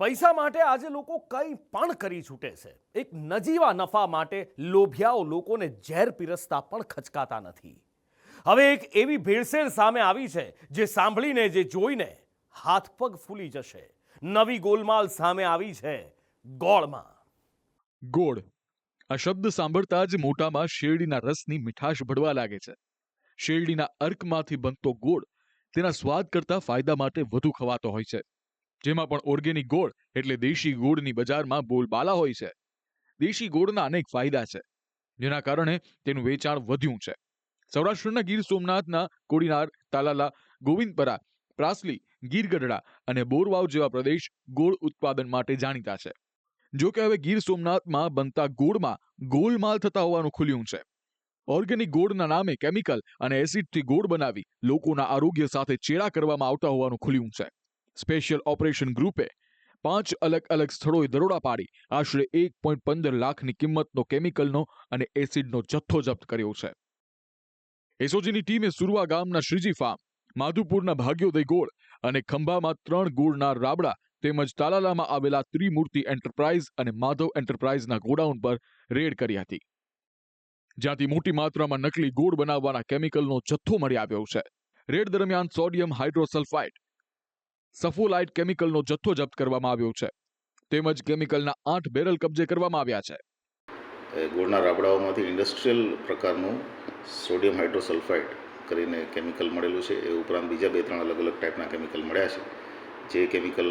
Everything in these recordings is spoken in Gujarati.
પૈસા માટે આજે લોકો કંઈ પણ કરી છૂટે છે. એક નજીવા નફા માટે લોભિયાઓ લોકોને ઝેર પીરસતા પણ ખચકાતા નથી. હવે એક એવી ભેળસેળ સામે આવી છે જે સાંભળીને, જે જોઈને હાથ પગ ફૂલી જશે. નવી ગોલમાલ સામે આવી છે ગોળમાં. ગોળ આ શબ્દ સાંભળતા જ મોઢામાં શેરડીના રસની મીઠાશ ભળવા લાગે છે. શેરડીના અર્કમાંથી બનતો ગોળ તેના સ્વાદ કરતા ફાયદા માટે વધુ ખવાતો હોય છે. જેમાં પણ ઓર્ગેનિક ગોળ એટલે દેશી ગોળની બજારમાં બોલબાલા હોય છે. દેશી ગોળના અનેક ફાયદા છે જેના કારણે તેનું વેચાણ વધ્યું છે. સૌરાષ્ટ્રના ગીર સોમનાથના કોડીનાર, તાલાલા, ગોવિંદપરા, પ્રાસલી, ગીરગઢડા અને બોરવાવ જેવા પ્રદેશ ગોળ ઉત્પાદન માટે જાણીતા છે. જો કે હવે ગીર સોમનાથમાં બનતા ગોળમાં ગોલમાલ થતા હોવાનું ખુલ્યું છે. ઓર્ગેનિક ગોળના નામે કેમિકલ અને એસિડથી ગોળ બનાવી લોકોના આરોગ્ય સાથે ચેડા કરવામાં આવતા હોવાનું ખુલ્યું છે. સ્પેશિયલ ઓપરેશન ગ્રુપે 5 અલગ અલગ સ્થળોએ દરોડા પાડી આશરે 1.15 લાખની કિંમતનો કેમિકલનો અને એસિડનો જથ્થો જપ્ત કર્યો છે. એસઓજીની ટીમે સુરવા ગામના શ્રીજી ફાર્મ, માધુપુરના ભાગ્યોદય ગોળ અને ખંભામાં 3 ગોળના રાબડા તેમજ તાલાલામાં આવેલા ત્રિમૂર્તિ એન્ટરપ્રાઇઝ અને માધવ એન્ટરપ્રાઇઝના ગોડાઉન પર રેડ કરી હતી, જ્યાંથી મોટી માત્રામાં નકલી ગોળ બનાવવાના કેમિકલનો જથ્થો મળી આવ્યો છે. રેડ દરમિયાન સોડિયમ હાઇડ્રોસલ્ફાઇડ, સફોલાઇટ કેમિકલનો જથ્થો જપ્ત કરવામાં આવ્યો છે. તેમજ કેમિકલના 8 બેરલ કબજે કરવામાં આવ્યા છે. ગોળના રાબડાઓમાંથી ઇન્ડસ્ટ્રીયલ પ્રકારનું સોડિયમ હાઇડ્રોસલ્ફાઇડ કરીને કેમિકલ મળેલું છે. એ ઉપરાંત બીજા 2-3 અલગ અલગ ટાઈપના કેમિકલ મળ્યા છે. જે કેમિકલ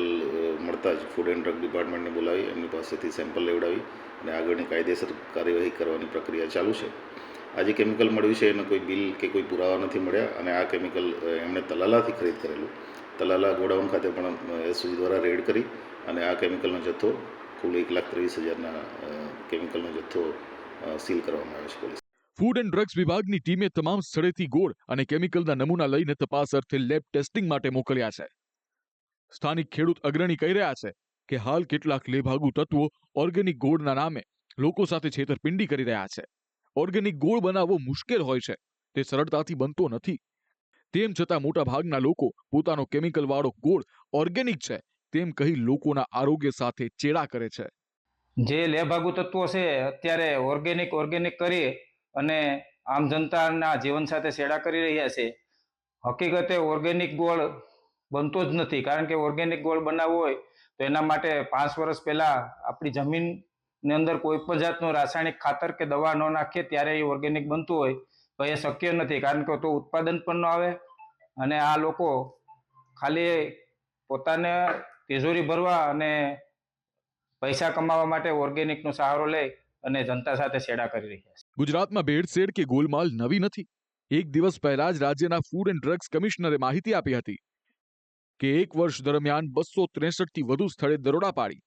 મળતા જ ફૂડ એન્ડ ડ્રગ ડિપાર્ટમેન્ટને બોલાવી એમની પાસેથી સેમ્પલ લેવડાવી અને આગળની કાયદેસર કાર્યવાહી કરવાની પ્રક્રિયા ચાલુ છે. આ જે કેમિકલ મળ્યું છે એનો કોઈ બિલ કે કોઈ પુરાવા નથી મળ્યા અને આ કેમિકલ એમણે તલાલાથી ખરીદ કરેલું. તલાલા ગોડાઉન ખાતે પણ એસઓજી દ્વારા રેડ કરી અને આ કેમિકલનો જથ્થો કુલ 1,23,000ના કેમિકલનો જથ્થો સીલ કરવામાં આવ્યો છે પોલીસ. ફૂડ એન્ડ ડ્રગ્સ વિભાગની ટીમે તમામ સ્થળેથી ગોળ અને કેમિકલના નમૂના લઈને તપાસ અર્થે લેબ ટેસ્ટિંગ માટે મોકલ્યા છે. સ્થાનિક ખેડૂત અગ્રણી કહી રહ્યા છે કે હાલ કેટલાક લેભાગુ તત્વો ઓર્ગેનિક ગોળના નામે લોકો સાથે છેતરપિંડી કરી રહ્યા છે. ઓર્ગેનિક ગોળ બનાવવો મુશ્કેલ હોય છે, તે સરળતાથી બનતો નથી. તેમ છતાં મોટા ભાગના લોકો પોતાનો કેમિકલ વાળો ગોળ ઓર્ગેનિક છે તેમ કહી લોકોના આરોગ્ય સાથે ચેડા કરે છે. જે લેભાગુ તત્વો છે અત્યારે ઓર્ગેનિક કરી અને આમ જનતાના જીવન સાથે છેડા કરી રહ્યા છે. હકીકતે ઓર્ગેનિક ગોળ બનતો જ નથી, કારણ કે ઓર્ગેનિક ગોળ બનાવવો હોય તો એના માટે 5 વર્ષ પહેલા આપણી જમીનની અંદર કોઈ પણ જાતનું રાસાયણિક ખાતર કે દવા ન નાખીએ ત્યારે એ ઓર્ગેનિક બનતું હોય તો એ શક્ય નથી, કારણ કે તો ઉત્પાદન પણ ન આવે અને આ લોકો ખાલી પોતાને તિજોરી ભરવા અને પૈસા કમાવા માટે ઓર્ગેનિકનો સહારો લઈ અને જનતા સાથે છેડા કરી રહ્યા છે. ગુજરાતમાં ભેળસેળ કે ગોલમાલ નવી નથી. એક દિવસ પહેલા જ રાજ્યના ફૂડ એન્ડ ડ્રગ્સ કમિશનરે માહિતી આપી હતી કે 1 વર્ષ દરમિયાન 263થી વધુ સ્થળે દરોડા પાડી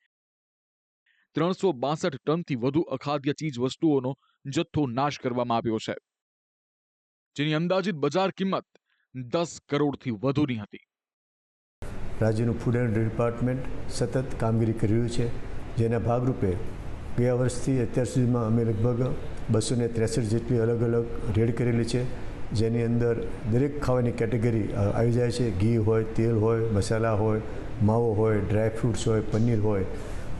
362 ટનથી વધુ અખાદ્ય ચીજ વસ્તુઓનો જથ્થો નાશ કરવામાં આવ્યો છે, જેની અંદાજિત બજાર કિંમત 10 કરોડથી વધુની હતી. રાજ્યનું ફૂડ એન્ડ ડિપાર્ટમેન્ટ સતત કામગીરી કરી રહ્યું છે, જેના ભાગરૂપે ગયા વર્ષથી અત્યાર સુધીમાં અમે લગભગ 263 જેટલી અલગ અલગ રેડ કરેલી છે, જેની અંદર દરેક ખાવાની કેટેગરી આવી જાય છે. ઘી હોય, તેલ હોય, મસાલા હોય, માવો હોય, ડ્રાય ફ્રૂટ્સ હોય, પનીર હોય.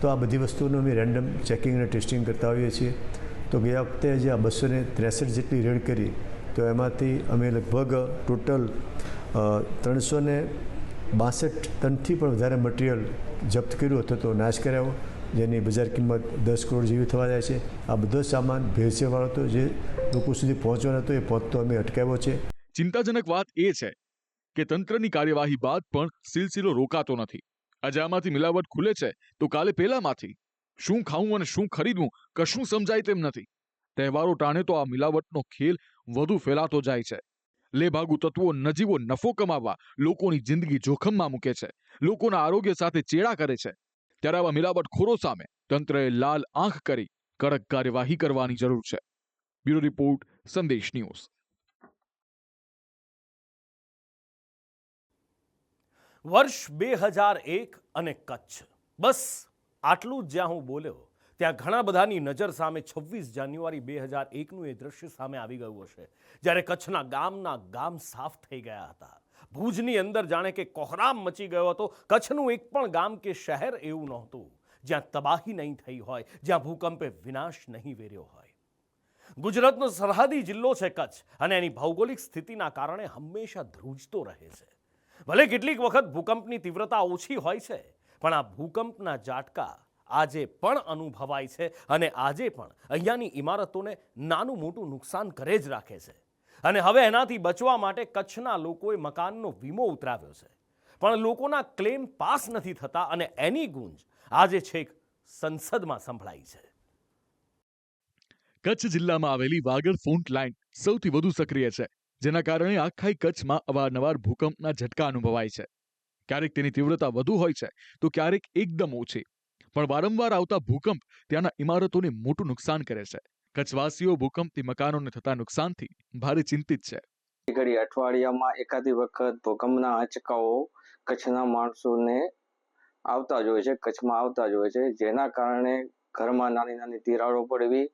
તો આ બધી વસ્તુઓનું અમે રેન્ડમ ચેકિંગ અને ટેસ્ટિંગ કરતા હોઈએ છીએ. તો ગયા વખતે જે આ 263 જેટલી રેડ કરી તો એમાંથી અમે લગભગ ટોટલ 362 ટનથી પણ વધારે મટીરિયલ જપ્ત કર્યું અથવા તો નાશ કરાયો, જેની બજાર કિંમત 10 કરોડ જેવી થવા જાય છે. આ બધો સામાન ભેળસેળવાળો હતો, જે લોકો સુધી પહોંચવાનો હતો એ પહોંચતો અમે અટકાવ્યો છે. ચિંતાજનક વાત એ છે કે તંત્રની કાર્યવાહી બાદ પણ સિલસિલો રોકાતો નથી. આજે આમાંથી મિલાવટ ખુલે છે તો કાલે પેલામાંથી. શું ખાવું અને શું ખરીદવું કશું સમજાય તેમ નથી. તહેવારો ટાણે તો આ મિલાવટનો ખેલ વધુ ફેલાતો જાય છે. લેભાગુ તત્વો નજીવો નફો કમાવવા લોકોની જિંદગી જોખમમાં મૂકે છે, લોકોના આરોગ્ય સાથે ચેડા કરે છે. ત્યારે આવા મિલાવટખોરો સામે તંત્રએ લાલ આંખ કરી કડક કાર્યવાહી કરવાની જરૂર છે. બ્યુરો રિપોર્ટ, સંદેશ ન્યૂઝ. વર્ષ 2001 અને કચ્છ, બસ આટલું જ જ્યાં હું બોલ્યો ત્યાં ઘણા બધાની નજર સામે 26 જાન્યુઆરી 2001નું એ દ્રશ્ય સામે આવી ગયું હશે, જ્યારે કચ્છના ગામ સાફ થઈ ગયા હતા. ભુજની અંદર જાણે કે કોહરામ મચી ગયો હતો. કચ્છનું એક પણ ગામ કે શહેર એવું નહોતું જ્યાં તબાહી નહીં થઈ હોય, જ્યાં ભૂકંપે વિનાશ નહીં વેર્યો હોય. ગુજરાતનો સરહદી જિલ્લો છે કચ્છ અને એની ભૌગોલિક સ્થિતિના કારણે હંમેશા ધ્રુજતો રહે છે. ભલે કેટલીક વખત ભૂકંપની તીવ્રતા ઓછી હોય છે, પણ આ ભૂકંપના ઝાટકા આજે પણ અનુભવાય છે અને આજે પણ અહીંયાની ઇમારતોને નાનું મોટું નુકસાન કરે જ રાખે છે. અને હવે એનાથી બચવા માટે કચ્છના લોકોએ મકાનનો વીમો ઉતરાવ્યો છે, પણ લોકોના ક્લેમ પાસ નથી થતા અને એની ગુંજ આજે છેક સંસદમાં સંભળાઈ છે. કચ્છ જિલ્લામાં આવેલી વાગડ ફોન્ટ લાઇન સૌથી વધુ સક્રિય છે, જેના કારણે આખાઈ કચ્છમાં અવારનવાર ભૂકંપના ઝટકા અનુભવાય છે. ક્યારેક તેની તીવ્રતા વધુ હોય છે તો ક્યારેક એકદમ ઓછી, પણ વારંવાર આવતા ભૂકંપ ત્યાંના ઇમારતોને મોટું નુકસાન કરે છે. કચ્છવાસીઓ ભૂકંપથી મકાનોને થતા નુકસાનથી ભારે ચિંતિત છે. ઘડી અઠવાડિયામાં એકાદી વખત ભૂકંપના આંચકાઓ કચ્છના માણસોને આવતા જ હોય છે, કચ્છમાં આવતા જ હોય છે, જેના કારણે ઘરમાં નાની નાની તિરાડો પડવી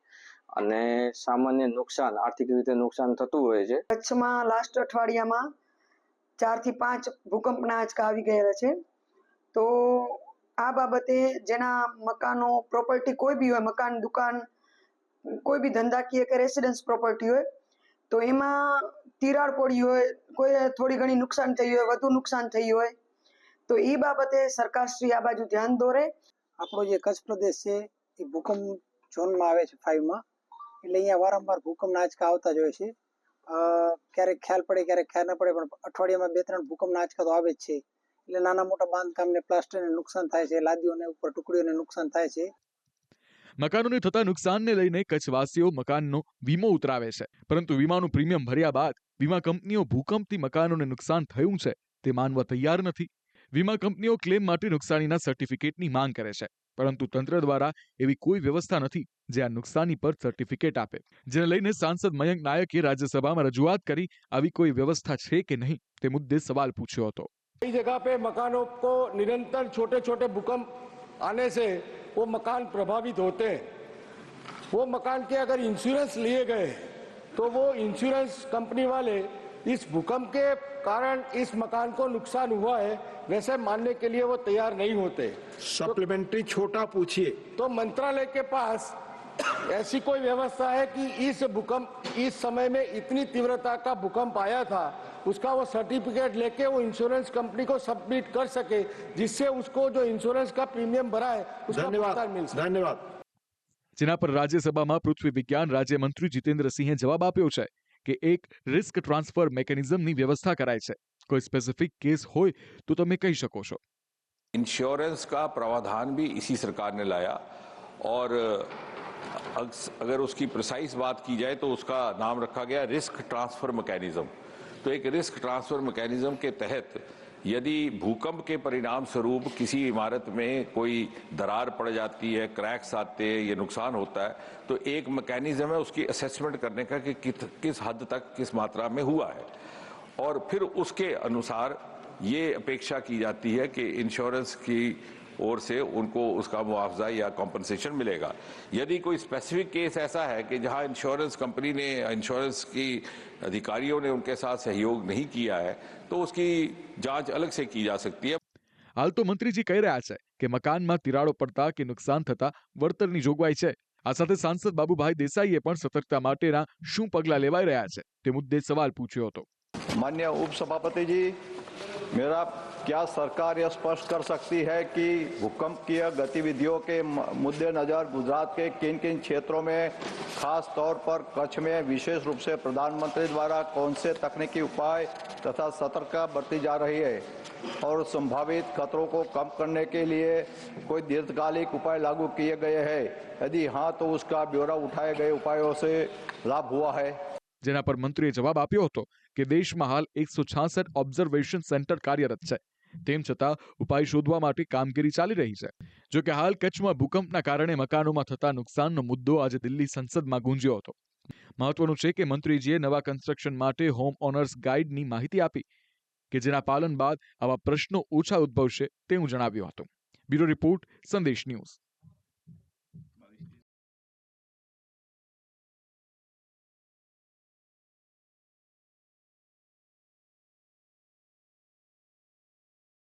અને સામાન્ય નુકસાન, આર્થિક રીતે નુકસાન થતું હોય છે. કચ્છમાં લાસ્ટ અઠવાડિયામાં 4 થી 5 ભૂકંપના આંચકા આવી ગયેલા છે. તો આ બાબતે જેના મકાનો, પ્રોપર્ટી કોઈ બી હોય, મકાન, દુકાન, કોઈ બી ધંધાકીય કે રેસિડેન્સ પ્રોપર્ટી હોય, તો એમાં તિરાડ પડી હોય, કોઈ થોડી ઘણી નુકસાન થઈ હોય, વધુ નુકસાન થઈ હોય, તો એ બાબતે સરકારશ્રી આ બાજુ ધ્યાન દોરે. આપણો જે કચ્છ પ્રદેશ છે એ ભૂકંપ ઝોનમાં આવે છે 5માં, એટલે અહીંયા વારંવાર ભૂકંપના આંચકા આવતા જ હોય છે. ક્યારેક ખ્યાલ પડે, ક્યારેક ખ્યાલ ન પડે, પણ અઠવાડિયામાં 2-3 ભૂકંપના આંચકા તો આવે જ છે. એટલે નાના મોટા બાંધકામને, પ્લાસ્ટરને નુકસાન થાય છે, લાદીઓને ઉપર ટુકડીઓને નુકસાન થાય છે. મકાનોને થતા નુકસાનને લઈને કચ્છવાસીઓ મકાનનો વીમો ઉતરાવે છે, પરંતુ વીમાનું પ્રીમિયમ ભર્યા બાદ વીમા કંપનીઓ ભૂકંપથી મકાનોને નુકસાન થયું છે તે માનવા તૈયાર નથી. વીમા કંપનીઓ ક્લેમ માટે નુકસાનીના સર્ટિફિકેટની માંગ કરે છે, પરંતુ તંત્ર દ્વારા એવી કોઈ વ્યવસ્થા નથી જે આ નુકસાની પર સર્ટિફિકેટ આપે. જેને લઈને સાંસદ મયંક નાયકે રાજ્યસભામાં રજૂઆત કરી આવી કોઈ વ્યવસ્થા છે કે નહીં તે મુદ્દે સવાલ પૂછ્યો હતો. कई जगह पे मकानों को निरंतर छोटे छोटे भूकंप आने से वो मकान प्रभावित होते हैं. वो मकान के अगर इंश्योरेंस लिए गए तो वो इंश्योरेंस कंपनी वाले इस भूकंप के कारण इस मकान को नुकसान हुआ है वैसे मानने के लिए वो तैयार नहीं होते. सप्लीमेंट्री छोटा पूछिए. तो मंत्रालय के पास ऐसी कोई व्यवस्था है कि इस भूकंप, इस समय में इतनी तीव्रता का भूकंप आया था, उसका वो सर्टिफिकेट लेके वो इंश्योरेंस कंपनी को सबमिट कर सके, जिससे उसको जो इंश्योरेंस का प्रीमियम भरा है उसका भुगतान मिल सके. धन्यवाद. જેના પર રાજ્યસભામાં પૃથ્વી વિજ્ઞાન રાજ્યમંત્રી જીતેન્દ્રસિંહે જવાબ આપ્યો છે કે એક રિસ્ક ટ્રાન્સફર મેકેનિઝમની વ્યवस्था कराई છે. कोई स्पेसिफिक केस होय तो તમે કહી શકો છો. इंश्योरेंस का प्रावधान भी इसी सरकार ने लाया और अगर उसकी प्रिसाइज बात की जाए तो उसका नाम रखा गया रिस्क ट्रांसफर मैकेनिज्म. तो एक रिस्क ट्रांसफर मैकेनिज्म के तहत यदि भूकंप के परिणाम स्वरूप किसी इमारत में कोई दरार पड़ जाती है, क्रैक्स आते हैं, ये नुकसान होता है, तो एक मैकेनिज्म है उसकी असेसमेंट करने का कि किस हद तक किस मात्रा में हुआ है और फिर उसके अनुसार ये अपेक्षा की जाती है कि इंश्योरेंस की ओर से उनको उसका मुआवजा या कॉम्पनसेशन मिलेगा. यदि कोई स्पेसिफिक केस ऐसा है कि जहां इंश्योरेंस कंपनी ने, इंश्योरेंस की अधिकारियों ने उनके साथ सहयोग नहीं किया है तो उसकी जांच अलग से की जा सकती है. हाल तो मंत्रीजी कही रहा है कि मकाનમાં તિરાડો પડતા કે નુકસાન થતા વળતરની જોગવાઈ છે. આ સાથે સાંસદ બાબુભાઈ દેસાઈએ પણ સતર્કતા માટેના શું પગલાં લેવાઈ રહ્યા છે તે મુદ્દે સવાલ પૂછ્યો હતો. माननीय उपसभापति जी, मेरा क्या सरकार यह स्पष्ट कर सकती है कि भूकंपीय गतिविधियों के मद्देनजर गुजरात के किन किन क्षेत्रों में, खास तौर पर कच्छ में विशेष रूप से प्रधानमंत्री द्वारा कौन से तकनीकी उपाय तथा सतर्कता बरती जा रही है और संभावित खतरों को कम करने के लिए कोई दीर्घकालिक उपाय लागू किए गए हैं? यदि हाँ तो उसका ब्यौरा उठाए गए उपायों से लाभ हुआ है. જેના પર મંત્રીએ જવાબ આપ્યો હતો કે દેશમાં હાલ 166 ઓબ્ઝર્વેશન સેન્ટર કાર્યરત છે. તેમ છતાં ઉપાય શોધવા માટે કામગીરી ચાલી રહી છે. જો કે હાલ કચ્છમાં ભૂકંપના કારણે મકાનોમાં થતા નુકસાનનો મુદ્દો આજે દિલ્હી સંસદમાં ગુંજ્યો હતો. મહત્વનું છે કે મંત્રીજીએ નવા કન્સ્ટ્રક્શન માટે હોમ ઓનર્સ ગાઈડની માહિતી આપી કે જેના પાલન બાદ આવા પ્રશ્નો ઓછા ઉદ્ભવશે તેવું જણાવ્યું હતું. બ્યુરો રિપોર્ટ, સંદેશ ન્યૂઝ.